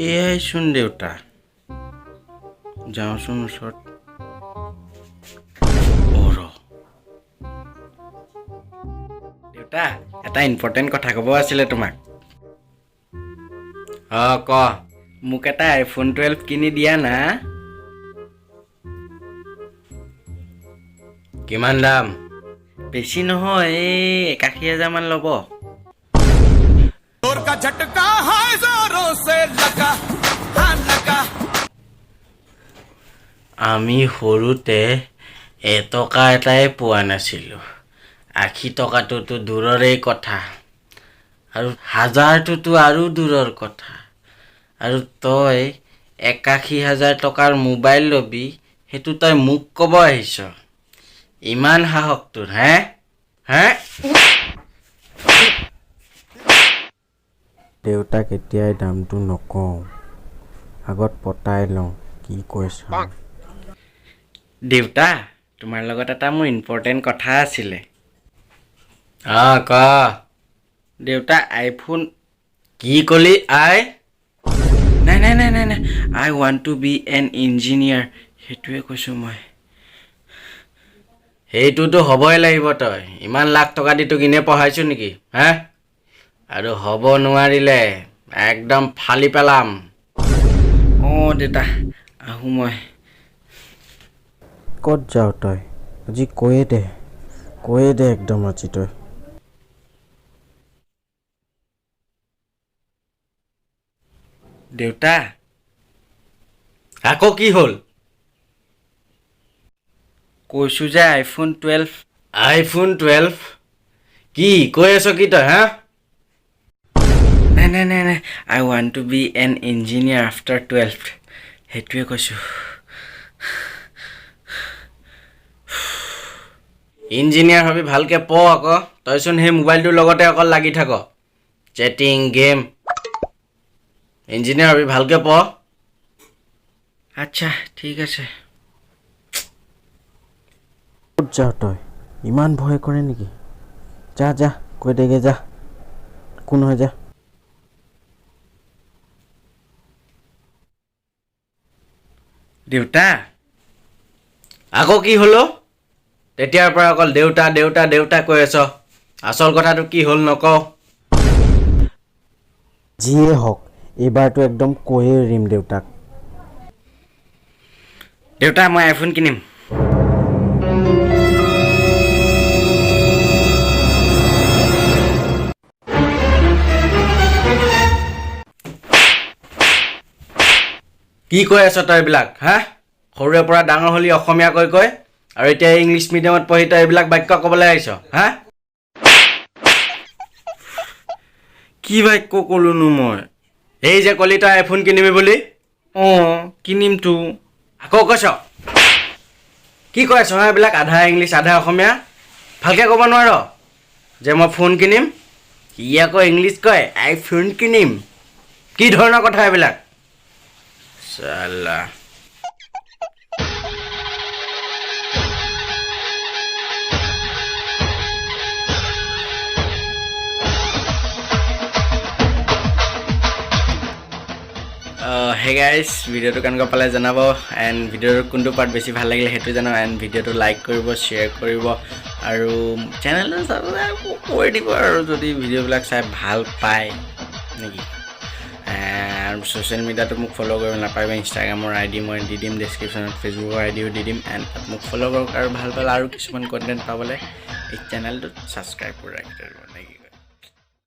এয়াইচোন দেউতা যাওঁচোন ওচৰত দেউতা এটা ইম্পৰ্টেণ্ট কথা ক'ব আছিলে তোমাক ক মোক এটা আইফোন 12 কিনি দিয়া না কিমান দাম বেছি নহয় এই ৮১,০০০ মান ল'ব जोर का झटका है जोरों से लगा हाँ लगा আমি সৰুতে এটকা এটাই পোৱা নাছিলোঁ ৮০ টকাটোতো দূৰৰে কথা আৰু ১,০০০টোতো আৰু দূৰৰ কথা আৰু তই ৮১,০০০ টকাৰ মোবাইল ল'বি সেইটো তই মোক ক'ব আহিছ ইমান সাহস তোৰ হে দেউতাক এতিয়াই দামটো নকওঁ আগত পতাই লওঁ কি কৈছ দেউতা তোমাৰ লগত এটা মোৰ ইম্পৰ্টেণ্ট কথা আছিলে ক দেউতা আইফোন কি ক'লি নাই I want to be an engineer সেইটোৱে কৈছোঁ মই সেইটোতো হ'বই লাগিব তই ইমান লাখ টকা দি তোক ইনে পঢ়াইছোঁ নেকি হে আৰু হ'ব নোৱাৰিলে একদম ফালি পেলাম দেউতা আহোঁ মই ক'ত যাওঁ তই আজি কৈয়ে দে একদম আজি তই দেউতা আকৌ কি হ'ল কৈছোঁ যে আইফোন 12 কি কৈ আছ কি তই হা নাই I want to be an engineer after 12 সেইটোৱে কৈছোঁ ইঞ্জিনিয়াৰ হবি ভালকৈ পঢ় আকৌ তইচোন সেই মোবাইলটোৰ লগতে অকল লাগি থাক চেটিং গেম ইঞ্জিনিয়াৰ হবি ভালকৈ পঢ় আচ্ছা ঠিক আছে ক'ত যাৱ তই ইমান ভয় কৰে নেকি যা কৈ দেগে যা একো নহয় যা দেউতা আকৌ কি হ'ল তেতিয়াৰ পৰা অকল দেউতা কৈ আছ আচল কথাটো কি হ'ল নকওঁ যিয়ে হওক এইবাৰটো একদম কৈয়ে এৰিম দেউতাক দেউতা মই আইফোন কিনিম কি কৈ আছ তই এইবিলাক হা সৰুৰে পৰা ডাঙৰ হ'লি অসমীয়া কৈ আৰু এতিয়া ইংলিছ মিডিয়ামত পঢ়ি তই এইবিলাক বাক্য ক'বলৈ আহিছ হা কি বাক্য ক'লোনো মই এই যে ক'লি তই আইফোন কিনিবি বুলি কিনিমতো আকৌ কৈছ কি কৈ আছ এইবিলাক আধা ইংলিছ আধা অসমীয়া ভালকৈ ক'ব নোৱাৰ যে মই ফোন কিনিম ই আকৌ ইংলিছ কয় আইফোন কিনিম কি ধৰণৰ কথা এইবিলাক চালা হে গাইজ ভিডিঅ'টো কেনেকুৱা পালে জনাব এণ্ড ভিডিঅ'ৰ কোনটো পাৰ্ট বেছি ভাল লাগিলে সেইটো জনাব এণ্ড ভিডিঅ'টো লাইক কৰিব শ্বেয়াৰ কৰিব আৰু চেনেলটো কৈ দিব আৰু যদি ভিডিঅ'বিলাক চাই ভাল পায় নেকি আৰু ছ'চিয়েল মিডিয়াটো মোক ফ'ল' কৰিব নাপাৰিব ইনষ্টাগ্ৰামৰ ID মই দি দিম ডেছক্ৰিপশ্যনত ফেচবুকৰ IDও দি দিম এণ্ড তাত মোক ফ'ল' কৰক আৰু ভাল আৰু কিছুমান কণ্টেণ্ট পাবলৈ এই চেনেলটোত ছাবস্ক্ৰাইব কৰি ৰাখিব নেকি